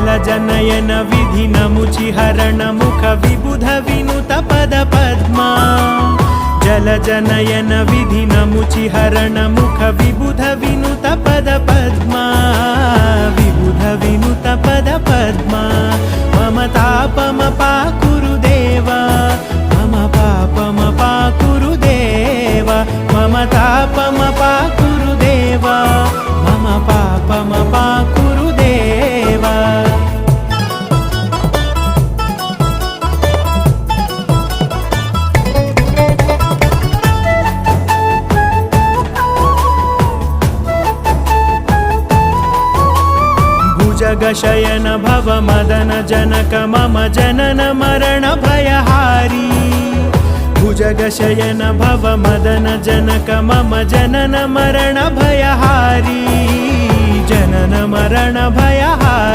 जलजनयन विधिनमुचिहरण मुख विबुध विनुत पद पद्मा जलजनयन विधिनमुचिहरण मुख विबुध विनुत पद पद्मा विबुध विनुत पद पद्मा मम तापमपाकुरु देवा मम पापमपाकुरु देवा मम तापमपाकुरु देवा मम पापमपाकुरु देवा भुजगशयन भव मदन जनक मम जनन मरण भयहारी भुजगशयन भव मदन जनक मम जनन मरण भयहारी जनन मरण भयहारी